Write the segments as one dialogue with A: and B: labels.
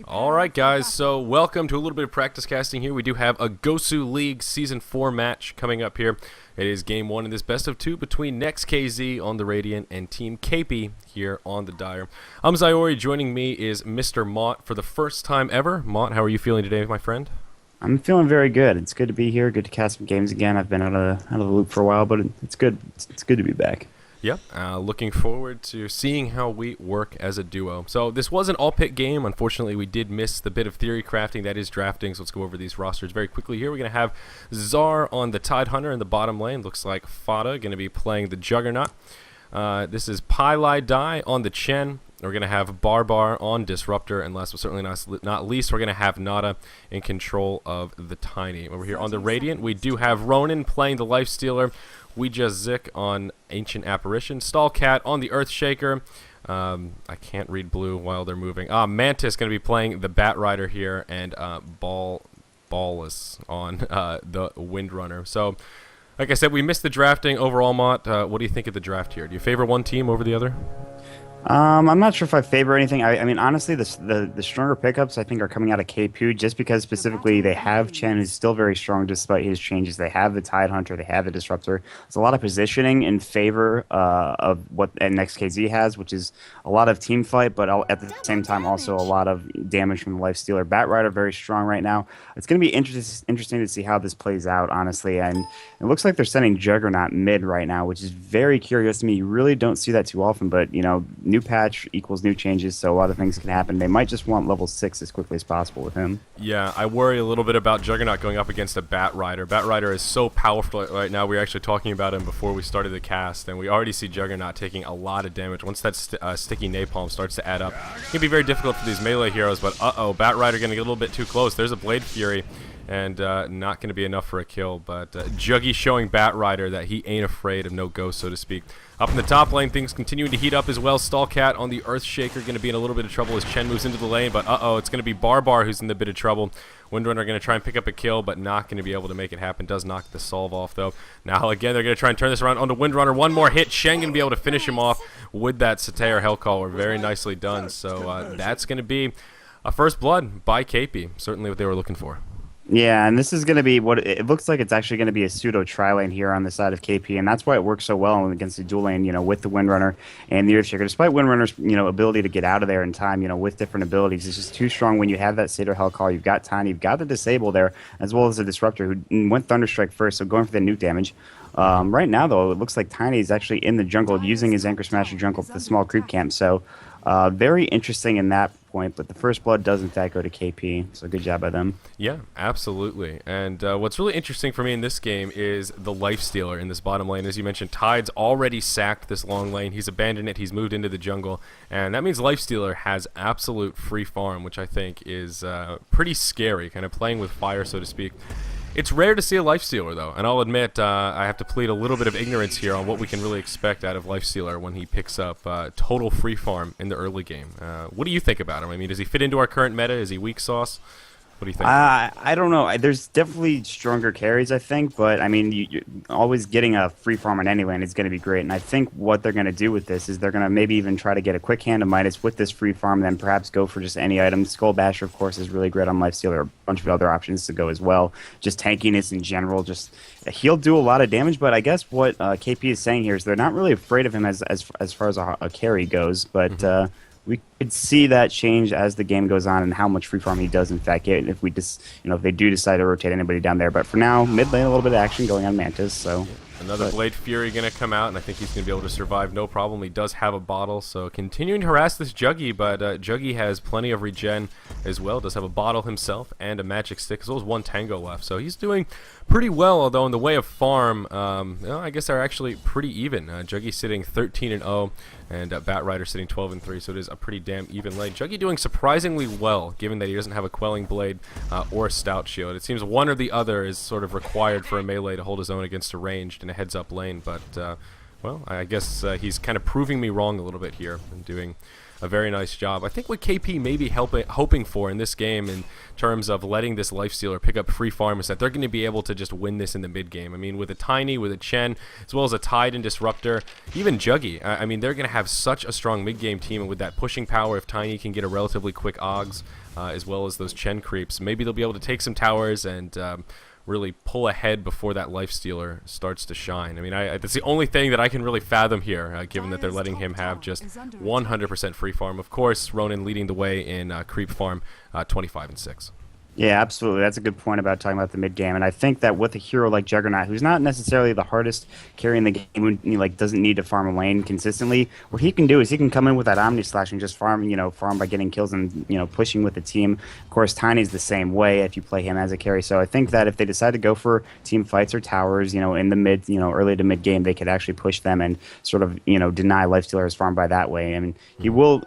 A: Alright guys, so welcome to a little bit of practice casting here. We do have a Gosu League Season 4 match coming up here. It is Game 1 in this best of 2 between Next.kz on the Radiant and Team Kaipi here on the Dire. I'm Zyori, joining me is Mr. Maut for the first time ever. Maut, how are you feeling today, my friend?
B: I'm feeling very good. It's good to be here, good to cast some games again. I've been out of the loop for a while, but it's good. It's good to be back.
A: Yep, looking forward to seeing how we work as a duo. So this was an all-pick game. Unfortunately, we did miss the bit of theory crafting, that is drafting. So let's go over these rosters very quickly here. We're going to have Zar on the Tidehunter in the bottom lane. Looks like Fada going to be playing the Juggernaut. This is Pylai Dai on the Chen. We're going to have Barbar on Disruptor, and last but certainly not least, we're going to have Nada in control of the Tiny. Over here on the Radiant, we do have Ronin playing the Lifestealer, Ouija Zik on Ancient Apparition, Stallcat on the Earthshaker. I can't read blue while they're moving. Mantis going to be playing the Bat Rider here, and Ballless on the Windrunner. So, like I said, we missed the drafting overall, Mott. What do you think of the draft here? Do you favor one team over the other?
B: I'm not sure if I favor anything. I mean, honestly, the stronger pickups I think are coming out of Kaipi, just because specifically they have Chen, who's still very strong despite his changes. They have the Tidehunter, they have the Disruptor. There's a lot of positioning in favor of what Next.kz has, which is a lot of team fight, but at the same time also a lot of damage from the Lifestealer. Bat Rider very strong right now. It's going to be interesting to see how this plays out, honestly. And it looks like they're sending Juggernaut mid right now, which is very curious to me. You really don't see that too often, but you know, new patch equals new changes, so a lot of things can happen. They might just want level 6 as quickly as possible with him.
A: Yeah, I worry a little bit about Juggernaut going up against a Bat Rider. Bat Rider is so powerful right now. We were actually talking about him before we started the cast, and we already see Juggernaut taking a lot of damage. Once that sticky napalm starts to add up, it can be very difficult for these melee heroes, but uh-oh, Bat Rider going to get a little bit too close. There's a Blade Fury, and not going to be enough for a kill, but Juggy showing Bat Rider that he ain't afraid of no ghost, so to speak. Up in the top lane, things continuing to heat up as well. Stallcat on the Earthshaker going to be in a little bit of trouble as Chen moves into the lane, but uh-oh, it's going to be Barbar who's in a bit of trouble. Windrunner going to try and pick up a kill, but not going to be able to make it happen. Does knock the solve off, though. Now, again, they're going to try and turn this around onto Windrunner. One more hit. Shen going to be able to finish him off with that Satear Hellcaller. Very nicely done. So that's going to be a first blood by Kaipi. Certainly what they were looking for.
B: Yeah, and this is going to be what it looks like. It's actually going to be a pseudo tri-lane here on the side of Kaipi, and that's why it works so well against the dual lane, you know, with the Windrunner and the Earthshaker. Despite Windrunner's, you know, ability to get out of there in time, you know, with different abilities, it's just too strong when you have that Satyr Hellcall. You've got Tiny, you've got the Disable there, as well as the Disruptor, who went Thunderstrike first, so going for the nuke damage. Right now, though, it looks like Tiny is actually in the jungle using his Anchor Smasher jungle for the small creep camp, so very interesting in that point, but the first blood does in fact go to Kaipi, so good job by them.
A: Yeah, absolutely. And what's really interesting for me in this game is the Lifestealer in this bottom lane. As you mentioned, Tide's already sacked this long lane. He's abandoned it. He's moved into the jungle, and that means Lifestealer has absolute free farm, which I think is pretty scary, kind of playing with fire, so to speak. It's rare to see a Lifestealer, though, and I'll admit I have to plead a little bit of ignorance here on what we can really expect out of Lifestealer when he picks up total free farm in the early game. What do you think about him? I mean, does he fit into our current meta? Is he weak sauce? What do you think?
B: I don't know. There's definitely stronger carries, I think, but I mean, you're always getting a free farm on any lane is going to be great. And I think what they're going to do with this is they're going to maybe even try to get a quick hand of Midas with this free farm, then perhaps go for just any item. Skull Basher, of course, is really great on Lifestealer. A bunch of other options to go as well. Just tankiness in general. Just he'll do a lot of damage, but I guess what Kaipi is saying here is they're not really afraid of him as far as a carry goes, but. We could see that change as the game goes on and how much free farm he does in fact get if we just, you know, if they do decide to rotate anybody down there. But for now, mid lane, a little bit of action going on Mantis. So
A: another Blade Fury going to come out, and I think he's going to be able to survive no problem. He does have a bottle, so continuing to harass this Juggy, but Juggy has plenty of regen as well. Does have a bottle himself and a magic stick, as well as one Tango left. So he's doing pretty well, although in the way of farm, I guess they're actually pretty even. Juggy sitting 13-0, and Bat Rider sitting 12-3, so it is a pretty damn even lane. Juggy doing surprisingly well, given that he doesn't have a Quelling Blade or a Stout Shield. It seems one or the other is sort of required for a melee to hold his own against a ranged in a heads-up lane, but, well, I guess he's kind of proving me wrong a little bit here and doing a very nice job. I think what KP may be hoping for in this game in terms of letting this lifestealer pick up free farm is that they're going to be able to just win this in the mid game. I mean, with a Tiny, with a Chen, as well as a Tide and Disruptor, even Juggy, I mean, they're going to have such a strong mid game team, and with that pushing power, if Tiny can get a relatively quick Oggs, as well as those Chen creeps, maybe they'll be able to take some towers and really pull ahead before that lifestealer starts to shine. I mean, that's the only thing that I can really fathom here, given that they're letting him have just 100% free farm. Of course, Ronin leading the way in creep farm, 25-6.
B: Yeah, absolutely. That's a good point about talking about the mid game, and I think that with a hero like Juggernaut, who's not necessarily the hardest carry in the game, when he doesn't need to farm a lane consistently, what he can do is he can come in with that Omni Slash and just farm, farm by getting kills and pushing with the team. Of course, Tiny's the same way if you play him as a carry. So I think that if they decide to go for team fights or towers, in the mid, early to mid game, they could actually push them and sort of deny lifestealers farm by that way. I mean, he will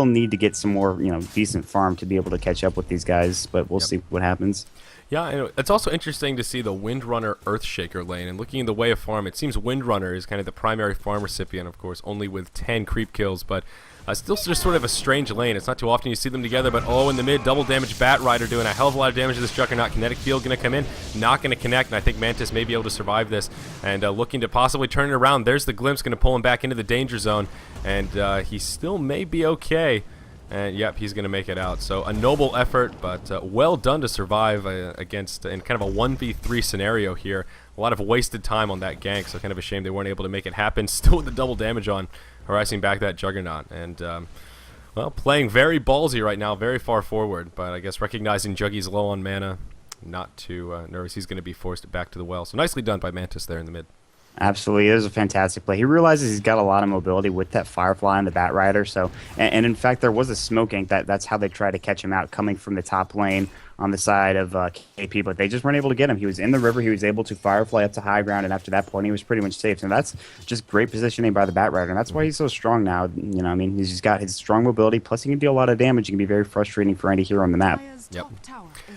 B: need to get some more decent farm to be able to catch up with these guys, but we'll see what happens.
A: Yeah, and it's also interesting to see the Windrunner Earthshaker lane, and looking in the way of farm, it seems Windrunner is kind of the primary farm recipient, of course, only with 10 creep kills, but still just sort of a strange lane. It's not too often you see them together, but in the mid, double damage Bat Rider doing a hell of a lot of damage to this Juggernaut. Kinetic Field going to come in, not going to connect, and I think Mantis may be able to survive this, and looking to possibly turn it around. There's the Glimpse going to pull him back into the danger zone, and he still may be okay. And yep, he's going to make it out. So a noble effort, but well done to survive against in kind of a 1v3 scenario here. A lot of wasted time on that gank, so kind of a shame they weren't able to make it happen. Still with the double damage on, harassing back that Juggernaut. And, well, playing very ballsy right now, very far forward. But I guess recognizing Juggy's low on mana, not too nervous. He's going to be forced back to the well. So nicely done by Mantis there in the mid.
B: Absolutely, it was a fantastic play. He realizes he's got a lot of mobility with that Firefly and the Bat Rider. So, and in fact, there was a smoke gank that's how they tried to catch him out, coming from the top lane on the side of KP, but they just weren't able to get him. He was in the river. He was able to Firefly up to high ground, and after that point, he was pretty much safe. And that's just great positioning by the Bat Rider, and that's why he's so strong now. I mean, he's just got his strong mobility, plus he can deal a lot of damage. He can be very frustrating for any hero on the map.
A: Yep,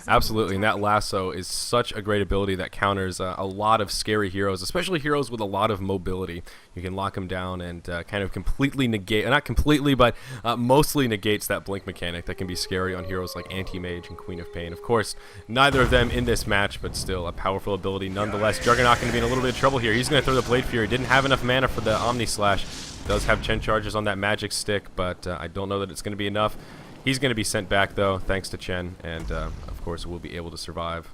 A: absolutely, and that lasso is such a great ability that counters a lot of scary heroes, especially heroes with a lot of mobility. You can lock them down and kind of completely negate, not completely, but mostly negates that blink mechanic that can be scary on heroes like Anti-Mage and Queen of Pain. Of course, neither of them in this match, but still a powerful ability nonetheless. Juggernaut going to be in a little bit of trouble here. He's going to throw the Blade Fury. Didn't have enough mana for the Omni Slash. Does have Chen charges on that magic stick, but I don't know that it's going to be enough. He's going to be sent back, though, thanks to Chen, and, of course, will be able to survive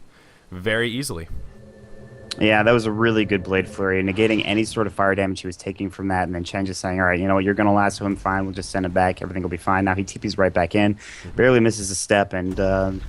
A: very easily.
B: Yeah, that was a really good Blade Flurry, negating any sort of fire damage he was taking from that, and then Chen just saying, all right, you know what, you're going to lasso him, fine, we'll just send him back, everything will be fine. Now he TP's right back in, barely misses a step, and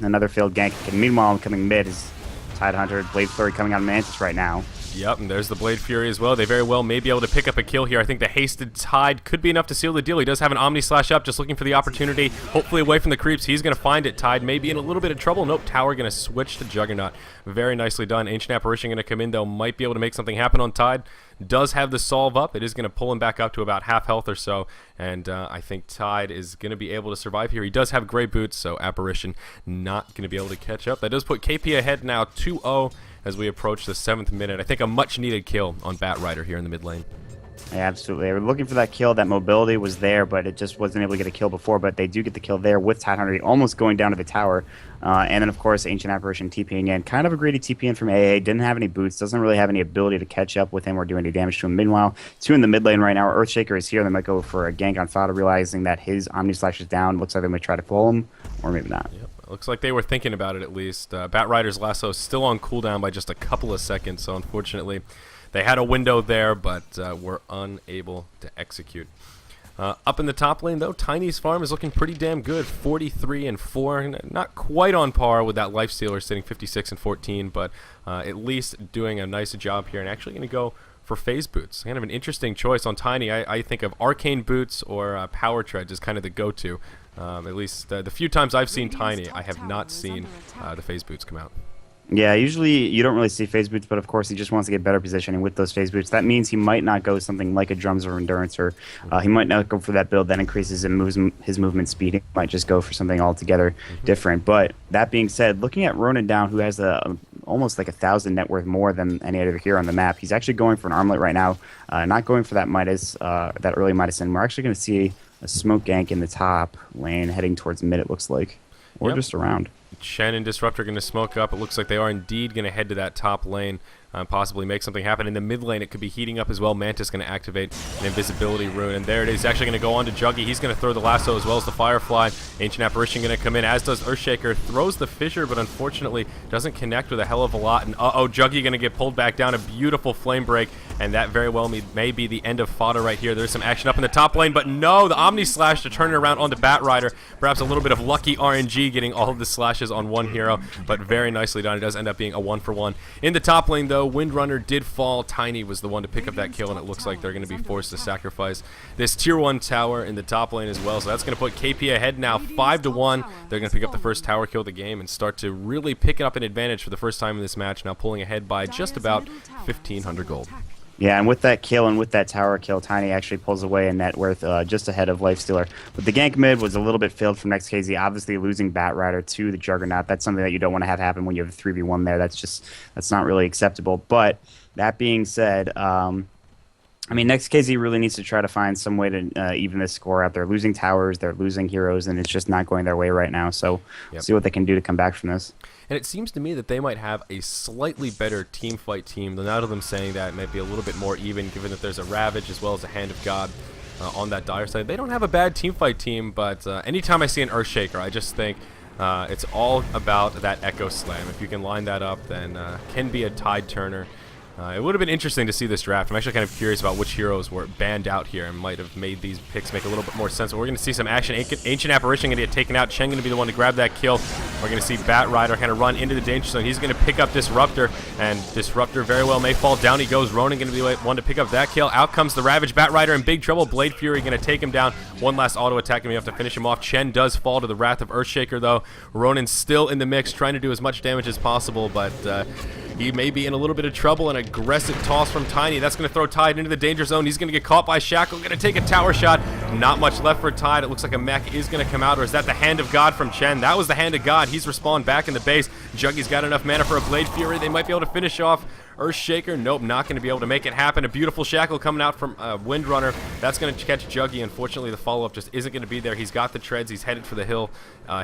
B: another failed gank. And meanwhile, coming mid is Tidehunter, Blade Flurry coming on Mantis right now.
A: Yep, and there's the Blade Fury as well. They very well may be able to pick up a kill here. I think the hasted Tide could be enough to seal the deal. He does have an Omni Slash up, just looking for the opportunity. Hopefully away from the creeps. He's going to find it. Tide may be in a little bit of trouble. Nope, Tower going to switch to Juggernaut. Very nicely done. Ancient Apparition going to come in, though. Might be able to make something happen on Tide. Does have the solve up. It is going to pull him back up to about half health or so. And I think Tide is going to be able to survive here. He does have great boots, so Apparition not going to be able to catch up. That does put KP ahead now 2-0. As we approach the 7th minute. I think a much-needed kill on Bat Rider here in the mid lane.
B: Yeah, absolutely. They were looking for that kill. That mobility was there, but it just wasn't able to get a kill before. But they do get the kill there with Tidehunter almost going down to the tower. And then, of course, Ancient Apparition TPing in. Kind of a greedy TP in from AA. Didn't have any boots. Doesn't really have any ability to catch up with him or do any damage to him. Meanwhile, 2 in the mid lane right now. Earthshaker is here. They might go for a gank on Fada, realizing that his Omni Slash is down. Looks like they might try to pull him, or maybe not.
A: Yep. Looks like they were thinking about it at least. Bat Rider's lasso is still on cooldown by just a couple of seconds, so unfortunately they had a window there, but were unable to execute. Up in the top lane, though, Tiny's farm is looking pretty damn good. 43-4, not quite on par with that Lifestealer sitting 56-14, but at least doing a nice job here and actually going to go for phase boots. Kind of an interesting choice on Tiny. I think of arcane boots or power treads as kind of the go-to. At least the few times I've seen Tiny, I have not seen the phase boots come out.
B: Yeah, usually you don't really see phase boots, but of course he just wants to get better positioning with those phase boots. That means he might not go something like a drums or endurance, or he might not go for that build that increases his movement speed. He might just go for something altogether different. But that being said, looking at Ronin down, who has almost like 1,000 net worth more than any other hero on the map, he's actually going for an armlet right now, not going for that Midas, that early Midas, and we're actually going to see a smoke gank in the top lane heading towards mid, it looks like. Or just around.
A: Chen and Disruptor going to smoke up. It looks like they are indeed going to head to that top lane, possibly make something happen. In the mid lane, it could be heating up as well. Mantis going to activate an invisibility rune, and there it is. Actually going to go on to Juggy. He's going to throw the lasso as well as the Firefly. Ancient Apparition going to come in, as does Earthshaker. Throws the Fissure, but unfortunately doesn't connect with a hell of a lot. And Juggy going to get pulled back down. A beautiful flame break, and that very well may be the end of fodder right here. There's some action up in the top lane, but no, the Omni Slash to turn it around onto Batrider. Perhaps a little bit of lucky RNG getting all of the slashes on one hero, but very nicely done. It does end up being a 1-for-1. In the top lane, though, Windrunner did fall. Tiny was the one to pick up that kill, and it looks like they're going to be forced to sacrifice this tier 1 tower in the top lane as well. So that's going to put KP ahead now 5-1. They're going to pick up the first tower kill of the game and start to really pick up an advantage for the first time in this match, now pulling ahead by just about 1,500 gold.
B: Yeah, and with that kill and with that tower kill, Tiny actually pulls away in net worth just ahead of Lifestealer. But the gank mid was a little bit failed from Next.kz, obviously losing Batrider to the Juggernaut. That's something that you don't want to have happen when you have a 3v1 there. That's not really acceptable. But that being said, I mean, Next.kz really needs to try to find some way to even this score out. They're losing towers, they're losing heroes, and it's just not going their way right now. So see what they can do to come back from this.
A: And it seems to me that they might have a slightly better team fight team. Than out of them saying that it might be a little bit more even, given that there's a Ravage as well as a Hand of God on that dire side. They don't have a bad team fight team, but anytime I see an Earthshaker, I just think it's all about that Echo Slam. If you can line that up, then can be a tide turner. It would have been interesting to see this draft. I'm actually kind of curious about which heroes were banned out here and might have made these picks make a little bit more sense. But we're going to see some action. Ancient Apparition going to get taken out. Chen going to be the one to grab that kill. We're going to see Batrider kind of run into the danger zone. He's going to pick up Disruptor, and Disruptor very well may fall down. He goes. Ronan going to be the one to pick up that kill. Out comes the Ravage. Batrider in big trouble. Blade Fury going to take him down. One last auto attack, and we have to finish him off. Chen does fall to the wrath of Earthshaker, though. Ronan's still in the mix, trying to do as much damage as possible, but he may be in a little bit of trouble. An aggressive toss from Tiny. That's going to throw Tide into the danger zone. He's going to get caught by Shackle. Going to take a tower shot. Not much left for Tide. It looks like a mech is going to come out. Or is that the Hand of God from Chen? That was the Hand of God. He's respawned back in the base. Juggy's got enough mana for a Blade Fury. They might be able to finish off Earthshaker. Nope, not going to be able to make it happen. A beautiful Shackle coming out from Windrunner. That's going to catch Juggy. Unfortunately, the follow-up just isn't going to be there. He's got the treads. He's headed for the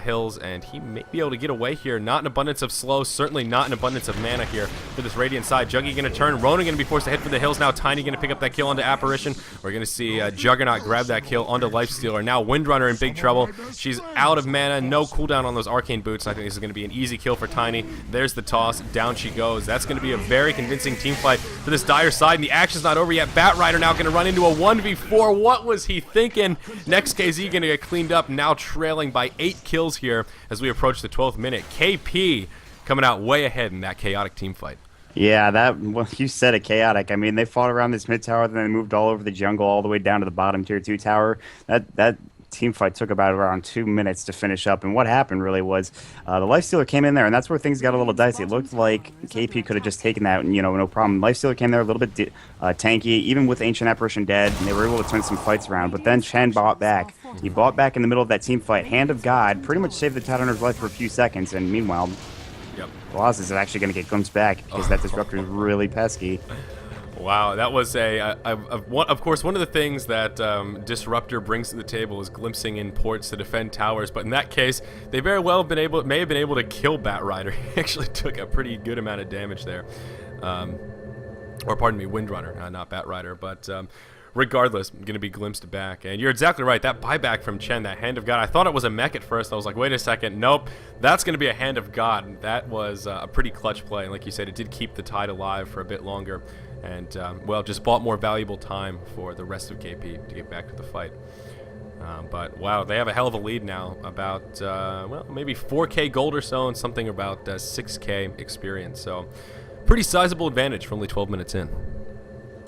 A: hills, and he may be able to get away here. Not an abundance of slow. Certainly not an abundance of mana here for this Radiant side. Juggy going to turn. Ronan going to be forced to head for the hills now. Tiny going to pick up that kill onto Apparition. We're going to see Juggernaut grab that kill onto Lifestealer. Now Windrunner in big trouble. She's out of mana. No cooldown on those Arcane Boots. I think this is going to be an easy kill for Tiny. There's the toss. Down she goes. That's going to be a very convincing team fight for this dire side, and the action's not over yet. Batrider now going to run into a 1v4. What was he thinking? Next.kz going to get cleaned up, now trailing by 8 kills here as we approach the 12th minute. KP coming out way ahead in that chaotic team fight.
B: Yeah, well, you said it, chaotic. I mean, they fought around this mid tower, then they moved all over the jungle, all the way down to the bottom tier 2 tower. That team fight took about around 2 minutes to finish up, and what happened really was the Lifestealer came in there, and that's where things got a little dicey. It looked like KP could have just taken that, and no problem. Lifestealer came there a little bit tanky, even with Ancient Apparition dead, and they were able to turn some fights around. But then Chen bought back. He bought back in the middle of that team fight. Hand of God pretty much saved the Tidehunter's life for a few seconds, and meanwhile, Colossus is actually going to get glimpsed back because that Disruptor is really pesky.
A: Wow, that was of course, one of the things that Disruptor brings to the table is glimpsing in ports to defend towers, but in that case, they very well may have been able to kill Batrider. He actually took a pretty good amount of damage there. Or pardon me, Windrunner, not Batrider, but regardless, going to be glimpsed back. And you're exactly right, that buyback from Chen, that Hand of God, I thought it was a mech at first. I was like, wait a second, nope, that's going to be a Hand of God. That was a pretty clutch play, and like you said, it did keep the Tide alive for a bit longer. And, well, just bought more valuable time for the rest of KP to get back to the fight. But, wow, they have a hell of a lead now, about, well, maybe 4K gold or so, and something about 6K experience. So, pretty sizable advantage for only 12 minutes in.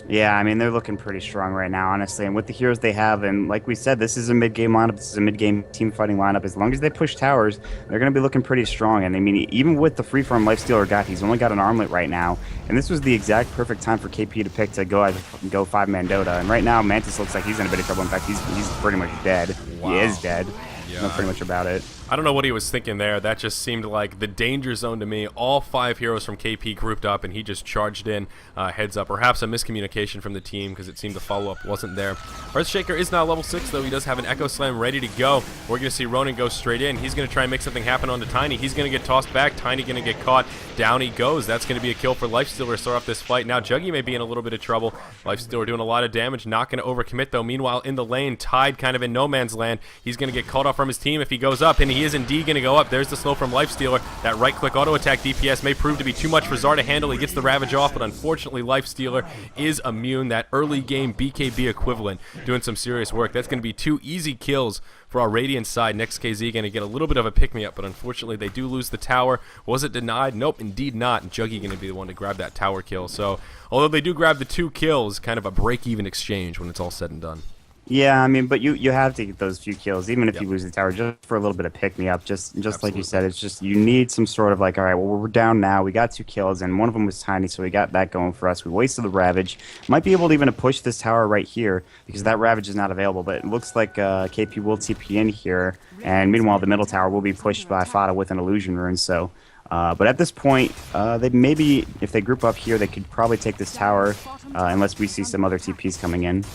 B: Yeah, I mean, they're looking pretty strong right now, honestly. And with the heroes they have, and like we said, this is a mid-game lineup. This is a mid-game team fighting lineup. As long as they push towers, they're going to be looking pretty strong. And I mean, even with the free-farm Lifestealer got, he's only got an armlet right now. And this was the exact perfect time for KP to pick to go 5-man Dota. And right now, Mantis looks like he's in a bit of trouble. In fact, he's pretty much dead. Wow. He is dead.
A: Yeah,
B: pretty much about it.
A: I don't know what he was thinking there. That just seemed like the danger zone to me. All 5 heroes from KP grouped up, and he just charged in heads up. Perhaps a miscommunication from the team because it seemed the follow-up wasn't there. Earthshaker is now level 6, though. He does have an Echo Slam ready to go. We're going to see Ronin go straight in. He's going to try and make something happen onto Tiny. He's going to get tossed back. Tiny going to get caught. Down he goes. That's going to be a kill for Lifestealer to start off this fight. Now Juggy may be in a little bit of trouble. Lifestealer doing a lot of damage. Not going to overcommit, though. Meanwhile, in the lane, Tide kind of in no man's land. He's going to get caught off from his team if he goes up, and he is indeed going to go up. There's the slow from Lifestealer. That right-click auto-attack DPS may prove to be too much for Zar to handle. He gets the Ravage off, but unfortunately, Lifestealer is immune. That early-game BKB equivalent doing some serious work. That's going to be 2 easy kills for our Radiant side. Next.kz going to get a little bit of a pick-me-up, but unfortunately, they do lose the tower. Was it denied? Nope, indeed not. Juggy going to be the one to grab that tower kill. So, although they do grab the 2 kills, kind of a break-even exchange when it's all said and done.
B: Yeah, I mean, but you have to get those few kills, even if you lose the tower, just for a little bit of pick-me-up. Just like you said, it's just you need some sort of like, all right, well, we're down now. We got 2 kills, and one of them was Tiny, so we got that going for us. We wasted the Ravage. Might be able to even to push this tower right here, because that Ravage is not available, but it looks like KP will TP in here, and meanwhile, the middle tower will be pushed by Fada with an Illusion Rune, so... but at this point, they maybe, if they group up here, they could probably take this tower, unless we see some other TPs coming in.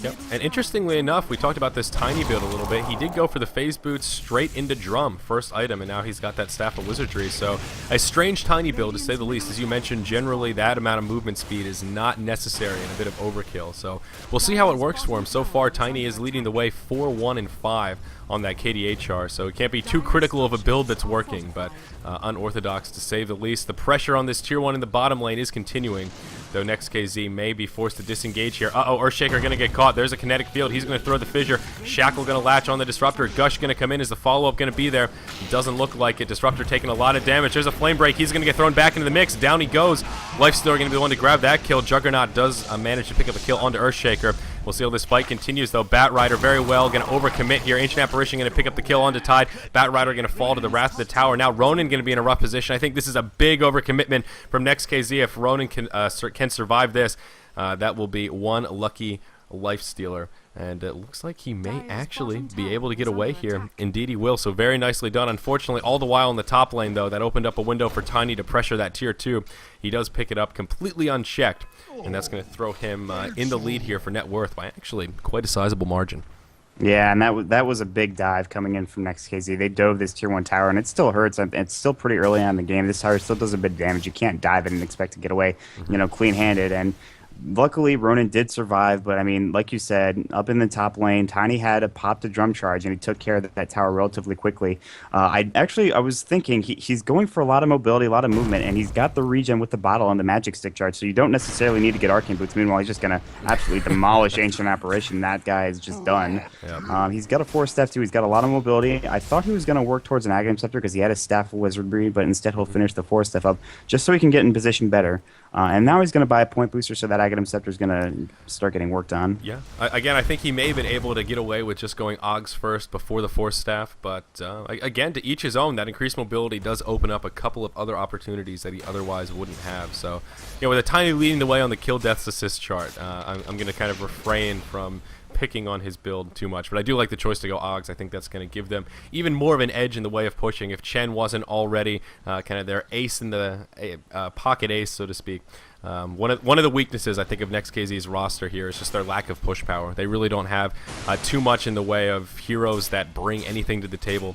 A: Yep. And interestingly enough, we talked about this Tiny build a little bit. He did go for the phase boots straight into Drum, first item, and now he's got that Staff of Wizardry. So a strange Tiny build, to say the least. As you mentioned, generally that amount of movement speed is not necessary and a bit of overkill. So we'll see how it works for him. So far, Tiny is leading the way 4-1 and 5 on that KDHR, so it can't be too critical of a build that's working, but unorthodox to say the least. The pressure on this tier 1 in the bottom lane is continuing, though Next.kz may be forced to disengage here. Earthshaker going to get caught. There's a kinetic field. He's going to throw the fissure. Shackle going to latch on the Disruptor. Gush going to come in. Is the follow-up going to be there? Doesn't look like it. Disruptor taking a lot of damage. There's a flame break. He's going to get thrown back into the mix. Down he goes. Lifestealer going to be the one to grab that kill. Juggernaut does manage to pick up a kill onto Earthshaker. We'll see how this fight continues, though. Batrider very well going to overcommit here. Ancient Apparition going to pick up the kill onto Tide. Batrider going to fall to the Wrath of the Tower. Now Ronin going to be in a rough position. I think this is a big overcommitment from Next.kz. If Ronin can survive this, that will be one lucky Lifestealer. And it looks like he may actually be able to get away here. Indeed he will, so very nicely done. Unfortunately, all the while in the top lane, though, that opened up a window for Tiny to pressure that tier 2. He does pick it up completely unchecked, and that's going to throw him in the lead here for net worth by actually quite a sizable margin.
B: Yeah, and that was a big dive coming in from Next.kz. They dove this tier 1 tower, and it still hurts. It's still pretty early on in the game. This tower still does a bit of damage. You can't dive it and expect to get away, clean-handed. And luckily, Ronin did survive, but I mean, like you said, up in the top lane, Tiny had a popped a drum charge, and he took care of that tower relatively quickly. I was thinking he's going for a lot of mobility, a lot of movement, and he's got the regen with the bottle and the magic stick charge, so you don't necessarily need to get Arcane Boots. Meanwhile, he's just going to absolutely demolish Ancient Apparition. That guy is just done. Yep. He's got a 4-step too. He's got a lot of mobility. I thought he was going to work towards an Aghanim Scepter because he had a Staff of Wizardry, but instead he'll finish the 4-step up just so he can get in position better. And now he's going to buy a point booster so that Aghanim Scepter is going to start getting worked on.
A: Yeah. Again, I think he may have been able to get away with just going Oggs first before the Force Staff, but again, to each his own. That increased mobility does open up a couple of other opportunities that he otherwise wouldn't have. So, with a Tiny leading the way on the kill deaths assist chart, I'm going to kind of refrain from picking on his build too much, but I do like the choice to go Oggs. I think that's going to give them even more of an edge in the way of pushing. If Chen wasn't already kind of their ace in the pocket ace, so to speak. One of the weaknesses I think of Next.kz's roster here is just their lack of push power. They really don't have too much in the way of heroes that bring anything to the table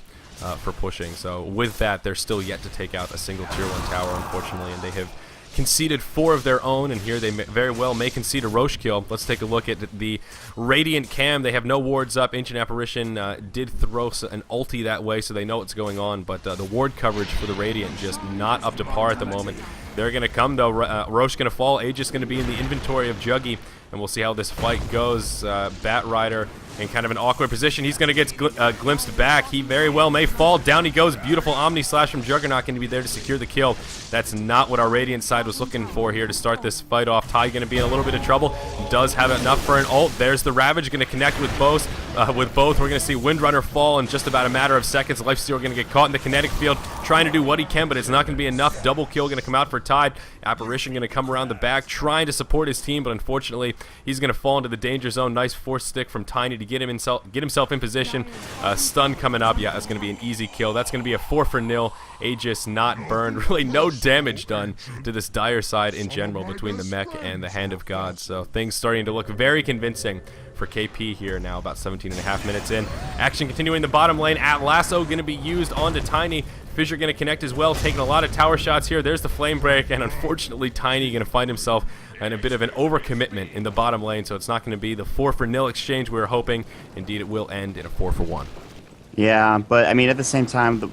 A: for pushing. So with that, they're still yet to take out a single tier 1 tower, unfortunately, and they have conceded 4 of their own, and here they very well may concede a Roche kill. Let's take a look at the Radiant Cam. They have no wards up. Ancient Apparition did throw an ulti that way, so they know what's going on, but the ward coverage for the Radiant just not up to par at the moment. They're going to come, though. Roche going to fall. Aegis going to be in the inventory of Juggy, and we'll see how this fight goes. Batrider in kind of an awkward position. He's going to get glimpsed back. He very well may fall. Down he goes. Beautiful Omni Slash from Juggernaut going to be there to secure the kill. That's not what our Radiant side was looking for here to start this fight off. Ty going to be in a little bit of trouble. Does have enough for an ult. There's the Ravage going to connect with both. We're going to see Windrunner fall in just about a matter of seconds. Lifestealer going to get caught in the kinetic field, trying to do what he can, but it's not going to be enough. Double kill going to come out for Tide. Apparition going to come around the back, trying to support his team, but unfortunately, he's going to fall into the danger zone. Nice force stick from Tiny to to get himself in position. Stun coming up. Yeah, that's going to be an easy kill. That's going to be a 4-for-0. Aegis not burned. Really no damage done to this dire side in general between the mech and the Hand of God. So things starting to look very convincing for KP here now, about 17.5 minutes in. Action continuing in the bottom lane. At Lasso going to be used onto Tiny. Fissure going to connect as well, taking a lot of tower shots here. There's the flame break, and unfortunately Tiny going to find himself in a bit of an overcommitment in the bottom lane, so it's not going to be the 4-for-0 exchange we were hoping. Indeed, it will end in a 4-for-1.
B: Yeah, but I mean, at the same time,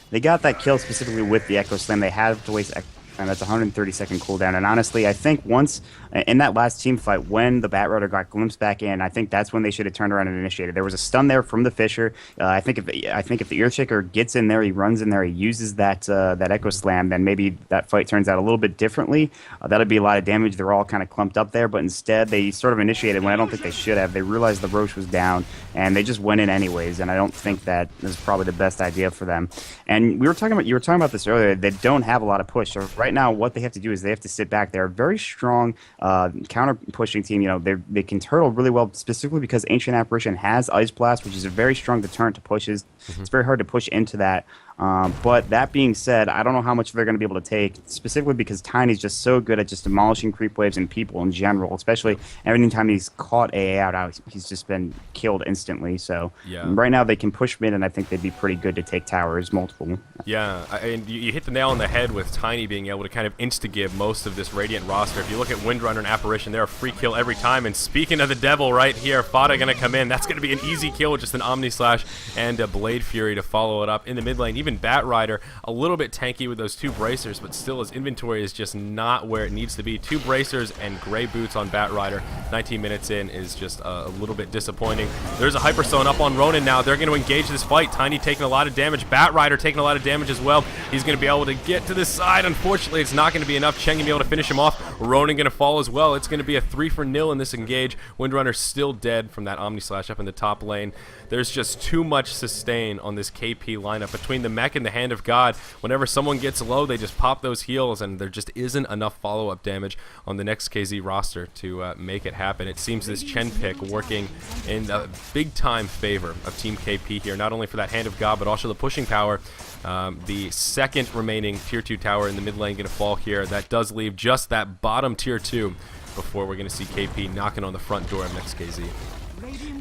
B: they got that kill specifically with the Echo Slam. They had to waste and that's 130-second cooldown. And honestly, I think once in that last team fight, when the Batrider got glimpsed back in, I think that's when they should have turned around and initiated. There was a stun there from the Fissure. I think if the Earthshaker gets in there, he runs in there, he uses that Echo Slam, then maybe that fight turns out a little bit differently. That'd be a lot of damage. They're all kind of clumped up there, but instead they sort of initiated when I don't think they should have. They realized the Roche was down, and they just went in anyways. And I don't think that is probably the best idea for them. And you were talking about this earlier. They don't have a lot of push. So right now, what they have to do is they have to sit back. They're a very strong counter-pushing team. You know, they can turtle really well, specifically because Ancient Apparition has Ice Blast, which is a very strong deterrent to pushes. It's very hard to push into that. But that being said, I don't know how much they're going to be able to take, specifically because Tiny's just so good at just demolishing creep waves and people in general, especially every time he's caught AA out, he's just been killed instantly. So right now they can push mid, and I think they'd be pretty good to take towers, multiple.
A: Yeah, and you hit the nail on the head with Tiny being able to kind of insta-give most of this Radiant roster. If you look at Windrunner and Apparition, they're a free kill every time. And speaking of the devil right here, Fada going to come in. That's going to be an easy kill with just an Omni Slash and a Blade Fury to follow it up in the mid lane. Even Batrider, a little bit tanky with those 2 bracers, but still his inventory is just not where it needs to be. 2 bracers and gray boots on Batrider. 19 minutes in is just a little bit disappointing. There's a Hyperstone up on Ronin now. They're going to engage this fight. Tiny taking a lot of damage. Batrider taking a lot of damage as well. He's going to be able to get to this side. Unfortunately, it's not going to be enough. Cheng going to be able to finish him off. Ronin going to fall as well. It's going to be a 3-for-0 in this engage. Windrunner still dead from that Omni Slash up in the top lane. There's just too much sustain on this KP lineup between the mech and the Hand of God. Whenever someone gets low, they just pop those heals, and there just isn't enough follow-up damage on the Next.kz roster to make it happen. It seems this Chen pick working in a big-time favor of Team KP here, not only for that Hand of God, but also the pushing power. The second remaining Tier 2 tower in the mid lane going to fall here. That does leave just that bottom Tier 2 before we're going to see KP knocking on the front door of Next.kz.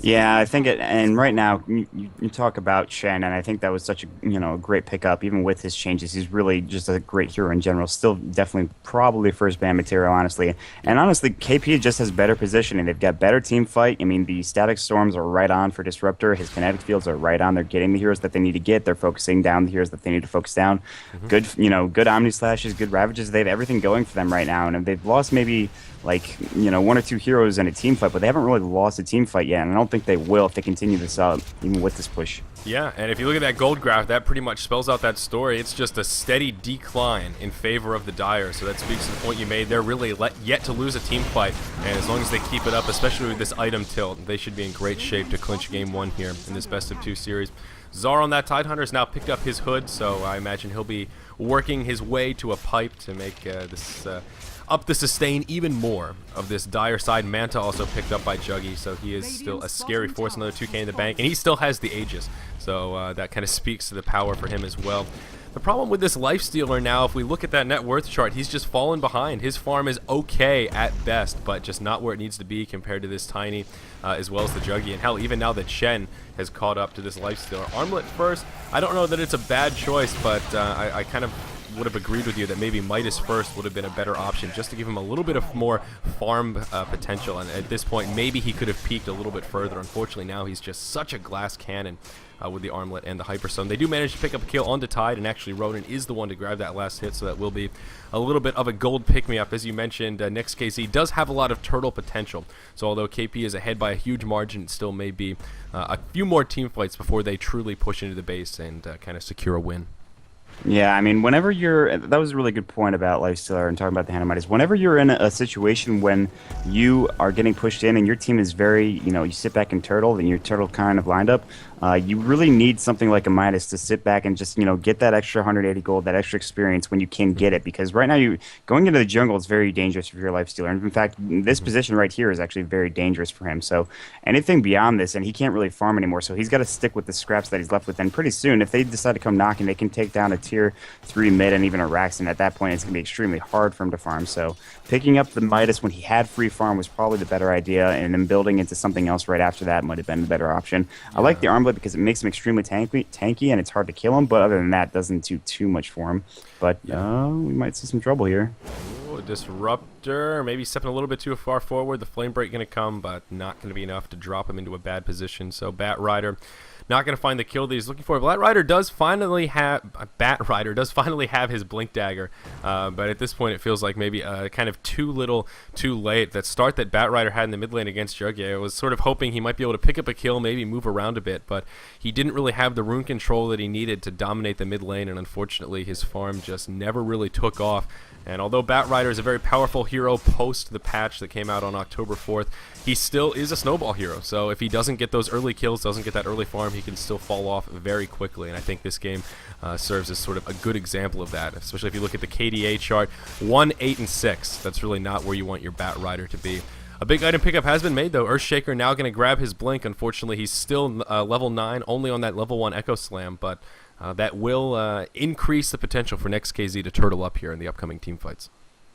B: Yeah, I think it, and right now you talk about Shen, and I think that was such a great pickup. Even with his changes, he's really just a great hero in general. Still, definitely, probably first ban material, honestly. And honestly, KP just has better positioning. They've got better team fight. I mean, the static storms are right on for Disruptor. His kinetic fields are right on. They're getting the heroes that they need to get. They're focusing down the heroes that they need to focus down. Good, good Omni Slashes, good Ravages. They have everything going for them right now, and they've lost maybe like 1 or 2 heroes in a team fight, but they haven't really lost a team fight yet, and I don't think they will if they continue this up, even with this push.
A: Yeah, and if you look at that gold graph, that pretty much spells out that story. It's just a steady decline in favor of the Dire, so that speaks to the point you made. They're really yet to lose a team fight, and as long as they keep it up, especially with this item tilt, they should be in great shape to clinch game 1 here in this best of 2 series. Zar on that Tidehunter has now picked up his hood, so I imagine he'll be working his way to a pipe to make this up the sustain even more of this Dire side. Manta also picked up by Juggy, so he is still a scary force. Another 2k in the bank, and he still has the Aegis, so that kind of speaks to the power for him as well. The problem with this Lifestealer now, if we look at that net worth chart, he's just fallen behind. His farm is okay at best, but just not where it needs to be compared to this Tiny, as well as the Juggy. And hell, even now that Chen has caught up to this Lifestealer. Armlet first, I don't know that it's a bad choice, but I kind of would have agreed with you that maybe Midas first would have been a better option, just to give him a little bit of more farm potential. And at this point, maybe he could have peaked a little bit further. Unfortunately, now he's just such a glass cannon with the Armlet and the Hyperstone. They do manage to pick up a kill onto Tide, and actually Ronin is the one to grab that last hit, so that will be a little bit of a gold pick-me-up. As you mentioned, Next.kz does have a lot of turtle potential, so although KP is ahead by a huge margin, it still may be a few more team fights before they truly push into the base and kind of secure a win.
B: Yeah, I mean, whenever you're... That was a really good point about Lifestealer and talking about the Hand of Midas. Whenever you're in a situation when you are getting pushed in and your team is very, you sit back and turtle, and your turtle kind of lined up, You really need something like a Midas to sit back and just, get that extra 180 gold, that extra experience when you can get it. Because right now, you going into the jungle is very dangerous if you're a lifestealer. And in fact, this position right here is actually very dangerous for him. So anything beyond this, and he can't really farm anymore. So he's got to stick with the scraps that he's left with. And pretty soon, if they decide to come knocking, they can take down a tier 3 mid and even a Rax. And at that point, it's going to be extremely hard for him to farm. So picking up the Midas when he had free farm was probably the better idea. And then building into something else right after that might have been the better option. I like the armlet because it makes him extremely tanky and it's hard to kill him. But other than that, it doesn't do too much for him. But we might see some trouble here.
A: Ooh, Disruptor, maybe stepping a little bit too far forward. The Flame Break going to come, but not going to be enough to drop him into a bad position. So Bat Rider not going to find the kill that he's looking for. Bat Rider does finally have his Blink Dagger, but at this point it feels like maybe kind of too little, too late. That start that Bat Rider had in the mid lane against Juggy, I was sort of hoping he might be able to pick up a kill, maybe move around a bit, but he didn't really have the rune control that he needed to dominate the mid lane, and unfortunately his farm just never really took off. And although Bat Rider is a very powerful hero post the patch that came out on October 4th, he still is a snowball hero. So if he doesn't get those early kills, doesn't get that early farm, he can still fall off very quickly. And I think this game serves as sort of a good example of that, especially if you look at the KDA chart. 1, 8, and 6. That's really not where you want your Bat Rider to be. A big item pickup has been made, though. Earthshaker now going to grab his Blink. Unfortunately, he's still level 9, only on that level 1 Echo Slam, but that will increase the potential for Next.kz to turtle up here in the upcoming team fights.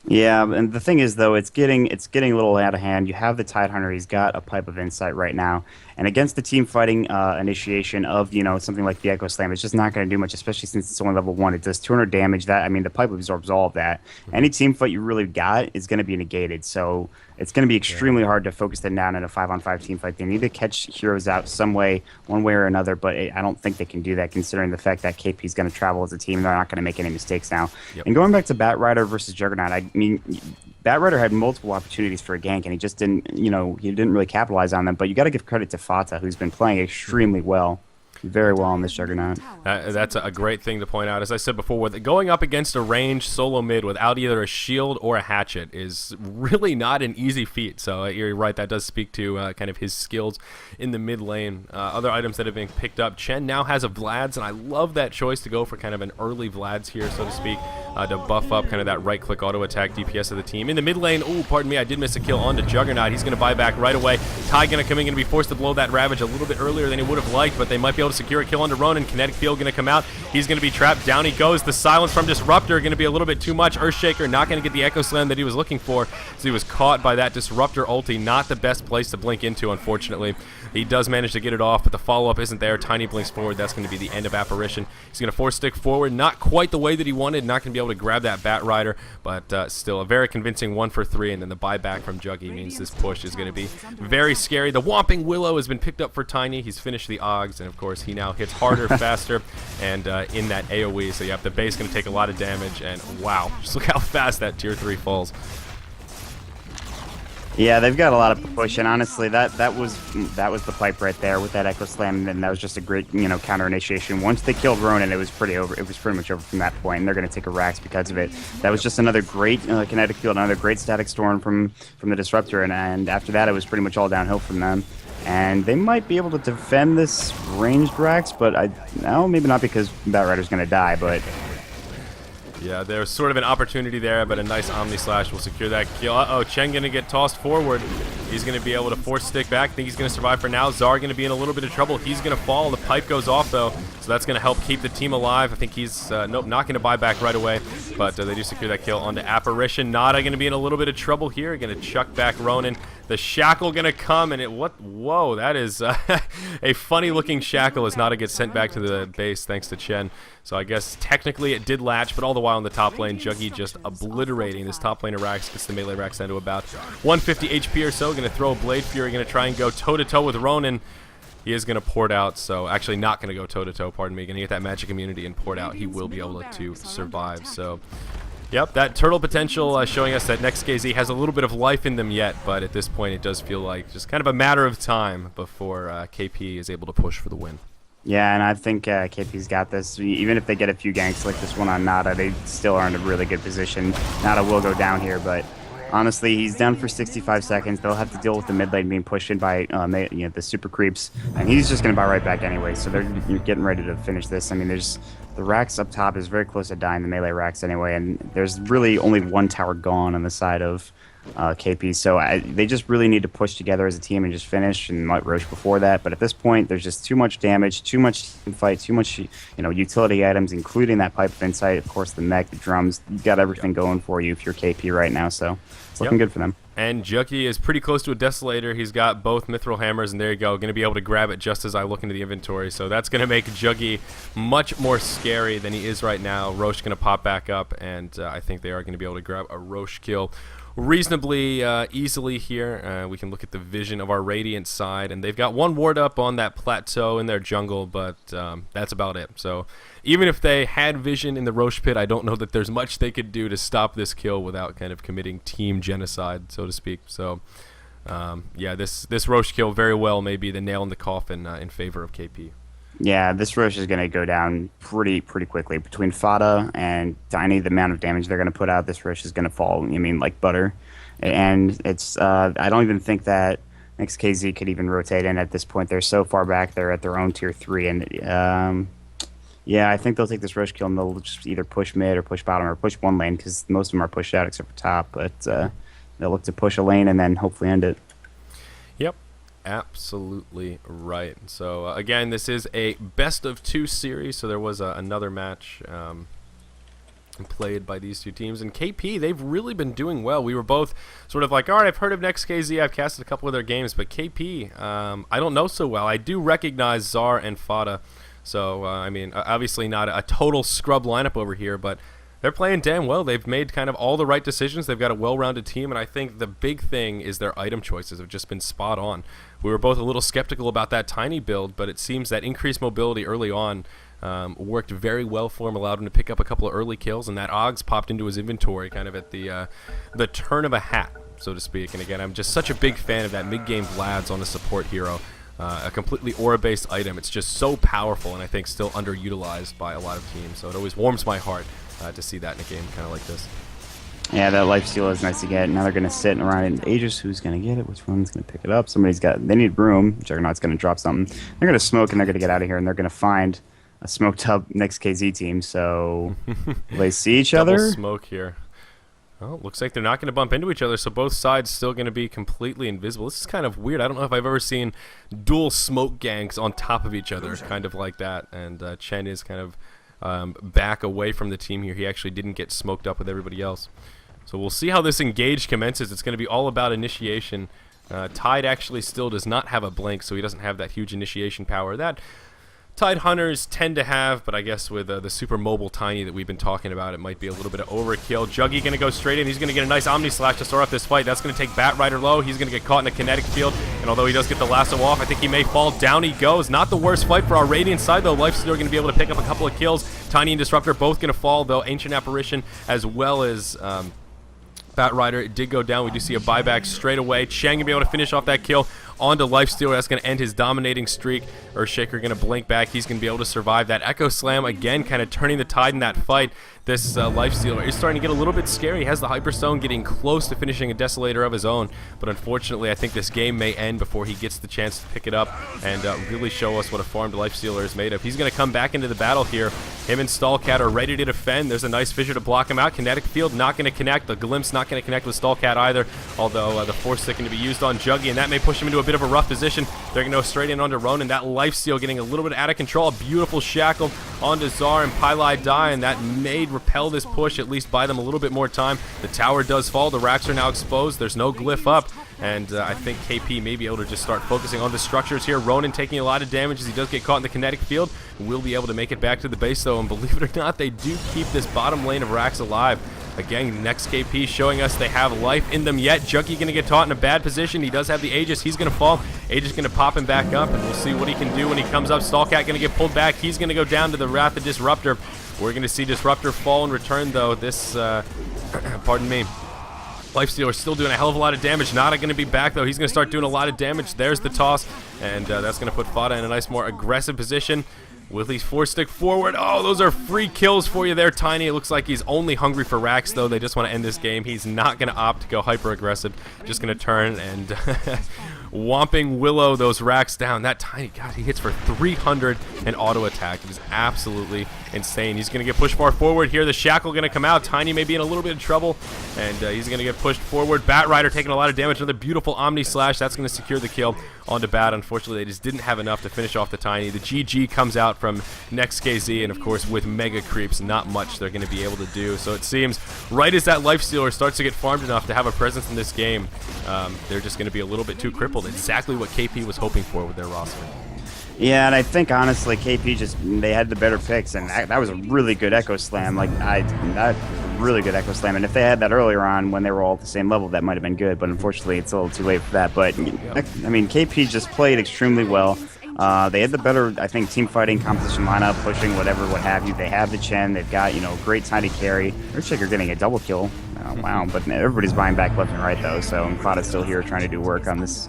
B: Yeah, and the thing is, though, it's getting a little out of hand. You have the Tidehunter; he's got a Pipe of Insight right now, and against the team fighting initiation of something like the Echo Slam, it's just not going to do much, especially since it's only level 1. It does 200 damage. That the Pipe absorbs all of that. Any team fight you really got is going to be negated. So it's going to be extremely hard to focus them down in a 5-on-5 team fight. They need to catch heroes out some way, one way or another, but I don't think they can do that considering the fact that KP is going to travel as a team and they're not going to make any mistakes now. Yep. And going back to Bat Rider versus Juggernaut, I mean, Bat Rider had multiple opportunities for a gank and he just didn't, he didn't really capitalize on them, but you got to give credit to Fata, who's been playing extremely well. Very well on this Juggernaut.
A: That's a great thing to point out. As I said before, going up against a ranged solo mid without either a shield or a hatchet is really not an easy feat. So you're right, that does speak to kind of his skills in the mid lane. Other items that have been picked up, Chen now has a Vlad's, and I love that choice to go for kind of an early Vlad's here, so to speak, to buff up kind of that right-click auto-attack DPS of the team. In the mid lane, oh, pardon me, I did miss a kill onto Juggernaut. He's going to buy back right away. Ty going to come in, going to be forced to blow that Ravage a little bit earlier than he would have liked, but they might be able to secure a kill onto Ronan. Kinetic Field going to come out. He's going to be trapped. Down he goes. The silence from Disruptor going to be a little bit too much. Earthshaker not going to get the Echo Slam that he was looking for, so he was caught by that Disruptor ulti. Not the best place to blink into, unfortunately. He does manage to get it off, but the follow-up isn't there. Tiny blinks forward. That's going to be the end of Apparition. He's going to force stick forward. Not quite the way that he wanted. Not going to be able to grab that Bat Rider, but still a very convincing 1 for 3, and then the buyback from Juggy means this push is going to be very scary. The Whomping Willow has been picked up for Tiny. He's finished the Oggs, and of course he now hits harder, faster, and in that AoE. So the base going to take a lot of damage, and wow, just look how fast that tier 3 falls.
B: Yeah, they've got a lot of push, and honestly, that was the pipe right there with that Echo Slam, and that was just a great counter initiation. Once they killed Ronan, it was pretty over. It was pretty much over from that point, and they're going to take a Rax because of it. That was just another great kinetic field, another great static storm from the Disruptor, and after that, it was pretty much all downhill from them. And they might be able to defend this ranged Rax, but maybe not because Bat Rider's going to die, but.
A: Yeah, there's sort of an opportunity there, but a nice Omni Slash will secure that kill. Uh-oh, Chen going to get tossed forward. He's going to be able to force stick back. I think he's going to survive for now. Zar going to be in a little bit of trouble. He's going to fall. The pipe goes off, though, so that's going to help keep the team alive. I think he's, nope, not going to buy back right away, but they do secure that kill onto Apparition. Nada going to be in a little bit of trouble here. Going to chuck back Ronan. The Shackle going to come, and whoa, that is a funny-looking Shackle as Nada gets sent back to the base thanks to Chen. So I guess technically it did latch, but all the while in the top lane, Juggy just obliterating this top laner Rax, gets the melee Rax down to about 150 HP or so. Going to throw a Blade Fury, going to try and go toe-to-toe with Ronan. He is going to port out, so actually not going to go toe-to-toe, pardon me. Going to get that magic immunity and port out. He will be able to survive, so. Yep, that turtle potential showing us that Next.kz has a little bit of life in them yet, but at this point it does feel like just kind of a matter of time before KP is able to push for the win.
B: Yeah, and I think KP's got this. Even if they get a few ganks like this one on Nada, they still are in a really good position. Nada will go down here, but Honestly, he's down for 65 seconds. They'll have to deal with the mid lane being pushed in by the super creeps, and he's just going to buy right back anyway. So they're getting ready to finish this. I mean, there's the Rax up top is very close to dying, the melee Rax anyway, and there's really only one tower gone on the side of Kaipi. So they just really need to push together as a team and just finish, and might Roche before that. But at this point, there's just too much damage, too much team fight, too much utility items, including that pipe of insight, of course, the mech, the drums. You got everything going for you if you're KP right now. So it's looking good for them.
A: And Juggy is pretty close to a Desolator. He's got both Mithril Hammers, and there you go. Going to be able to grab it just as I look into the inventory. So that's going to make Juggy much more scary than he is right now. Roche going to pop back up, and I think they are going to be able to grab a Roche kill reasonably easily here. We can look at the vision of our Radiant side, and they've got one ward up on that plateau in their jungle, but that's about it. So even if they had vision in the Roche pit, I don't know that there's much they could do to stop this kill without kind of committing team genocide, so to speak. So yeah, this Roche kill very well may be the nail in the coffin in favor of KP.
B: Yeah, this Roche is going to go down pretty quickly. Between Fada and Tiny, the amount of damage they're going to put out, this Roche is going to fall, like butter. And it's I don't even think that Next.kz could even rotate in at this point. They're so far back. They're at their own tier 3. And yeah, I think they'll take this Roche kill, and they'll just either push mid or push bottom or push one lane, because most of them are pushed out except for top. But they'll look to push a lane and then hopefully end it.
A: Yep. Absolutely right. So again, this is a best of 2 series, so there was another match played by these two teams, and KP, they've really been doing well. We were both sort of like, all right, I've heard of Next.kz, I've casted a couple of their games, but KP, I don't know so well. I do recognize Zar and Fada, so I mean, obviously not a total scrub lineup over here, but they're playing damn well. They've made kind of all the right decisions. They've got a well-rounded team, and I think the big thing is their item choices have just been spot on. We were both a little skeptical about that Tiny build, but it seems that increased mobility early on worked very well for him, allowed him to pick up a couple of early kills, and that Oggs popped into his inventory kind of at the turn of a hat, so to speak. And again, I'm just such a big fan of that mid-game Vlad's on the support hero. A completely aura-based item. It's just so powerful, and I think still underutilized by a lot of teams, so it always warms my heart to see that in a game kind of like this.
B: Yeah, that lifesteal is nice to get. Now they're going to sit around in Aegis. Who's going to get it? Which one's going to pick it up? They need room. Juggernaut's going to drop something. They're going to smoke, and they're going to get out of here, and they're going to find a smoked up Next.kz team. So they see each other.
A: Double smoke here. Well, looks like they're not going to bump into each other, so both sides still going to be completely invisible. This is kind of weird. I don't know if I've ever seen dual smoke gangs on top of each other, kind of like that. And Chen is kind of back away from the team here. He actually didn't get smoked up with everybody else. So we'll see how this engage commences. It's going to be all about initiation. Tide actually still does not have a blink, so he doesn't have that huge initiation power that Tide Hunters tend to have, but I guess with the super mobile Tiny that we've been talking about, it might be a little bit of overkill. Juggy going to go straight in. He's going to get a nice Omni Slash to start off this fight. That's going to take Bat Rider low. He's going to get caught in a kinetic field, and although he does get the lasso off, I think he may fall. Down he goes. Not the worst fight for our Radiant side, though. Lifestealer going to be able to pick up a couple of kills. Tiny and Disruptor both going to fall, though. Ancient Apparition as well as Bat Rider, it did go down. We do see a buyback straight away. Chang gonna be able to finish off that kill onto Lifestealer. That's gonna end his dominating streak. Earthshaker gonna blink back. He's gonna be able to survive that Echo Slam again, kind of turning the tide in that fight. This Lifestealer is starting to get a little bit scary. He has the Hyperstone, getting close to finishing a Desolator of his own, but unfortunately I think this game may end before he gets the chance to pick it up and really show us what a farmed Lifestealer is made of. He's gonna come back into the battle here. Him and Stallcat are ready to defend. There's a nice fissure to block him out. Kinetic Field not gonna connect. The Glimpse not gonna connect with Stallcat either, although the Force Stick going to be used on Juggy, and that may push him into a bit of a rough position. They're going to go straight in onto Ronan. That Lifesteal getting a little bit out of control. A beautiful shackle onto Zar, and Pylai die, and that may repel this push, at least buy them a little bit more time. The tower does fall. The racks are now exposed. There's no glyph up, and I think KP may be able to just start focusing on the structures here. Ronan taking a lot of damage as he does get caught in the kinetic field. Will be able to make it back to the base, though, and believe it or not, they do keep this bottom lane of racks alive. Again, next KP showing us they have life in them yet. Juggy going to get caught in a bad position. He does have the Aegis. He's going to fall. Aegis going to pop him back up, and we'll see what he can do when he comes up. Stallcat going to get pulled back. He's going to go down to the Wrath of Disruptor. We're going to see Disruptor fall in return, though. This, pardon me. Lifestealer still doing a hell of a lot of damage. Nada going to be back, though. He's going to start doing a lot of damage. There's the toss, and that's going to put Fada in a nice, more aggressive position. With his 4-stick forward. Oh, those are free kills for you there, Tiny. It looks like he's only hungry for racks, though. They just want to end this game. He's not going to opt to go hyper-aggressive. Just going to turn and whomping Willow those racks down. That Tiny, God, he hits for 300 and auto attack. It is absolutely insane. He's going to get pushed far forward here. The Shackle going to come out. Tiny may be in a little bit of trouble, and he's going to get pushed forward. Bat Rider taking a lot of damage. Another beautiful Omni Slash. That's going to secure the kill onto Bat. Unfortunately, they just didn't have enough to finish off the Tiny. The GG comes out from Next.kz, and of course, with Mega Creeps, not much they're going to be able to do. So it seems right as that Lifestealer starts to get farmed enough to have a presence in this game, they're just going to be a little bit too crippled. Exactly what Kaipi was hoping for with their roster.
B: Yeah, and I think honestly, KP they had the better picks, and that was a really good Echo Slam. Like that really good Echo Slam, and if they had that earlier on when they were all at the same level, that might have been good. But unfortunately, it's a little too late for that. But I mean, KP just played extremely well. They had the better, I think, team fighting composition lineup, pushing whatever, what have you. They have the Chen. They've got great Tiny carry. Earthshaker getting a double kill. Wow, but everybody's buying back left and right though. So Claudia's still here trying to do work on this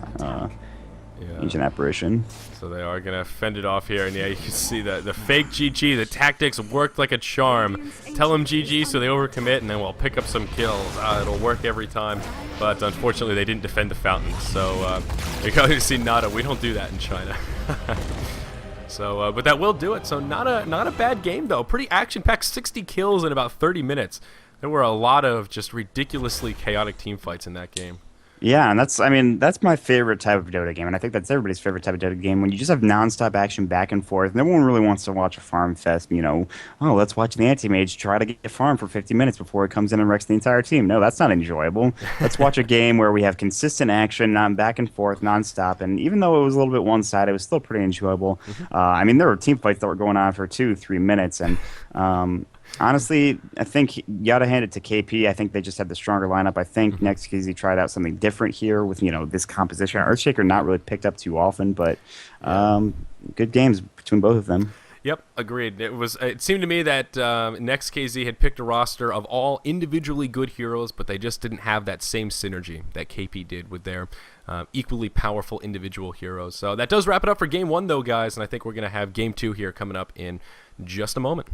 B: ancient apparition.
A: So they are going to fend it off here, and yeah, you can see the fake GG, the tactics worked like a charm. Tell them GG so they overcommit, and then we'll pick up some kills. It'll work every time, but unfortunately they didn't defend the fountain. So you're going to see Nada. We don't do that in China. So, but that will do it. So not a bad game though. Pretty action-packed, 60 kills in about 30 minutes. There were a lot of just ridiculously chaotic team fights in that game.
B: Yeah, and that's my favorite type of Dota game, and I think that's everybody's favorite type of Dota game, when you just have nonstop action back and forth. No one really wants to watch a farm fest, oh, let's watch the anti-mage try to get farm for 50 minutes before it comes in and wrecks the entire team. No, that's not enjoyable. Let's watch a game where we have consistent action, back and forth, nonstop, and even though it was a little bit one-sided, it was still pretty enjoyable. I mean, there were team fights that were going on for 2-3 minutes, and honestly, I think you got to hand it to KP. I think they just had the stronger lineup. I think Next.kz tried out something different here with, this composition. Earthshaker not really picked up too often, but good games between both of them.
A: Yep, agreed. It seemed to me that Next.kz had picked a roster of all individually good heroes, but they just didn't have that same synergy that KP did with their equally powerful individual heroes. So that does wrap it up for Game 1, though, guys, and I think we're going to have Game 2 here coming up in just a moment.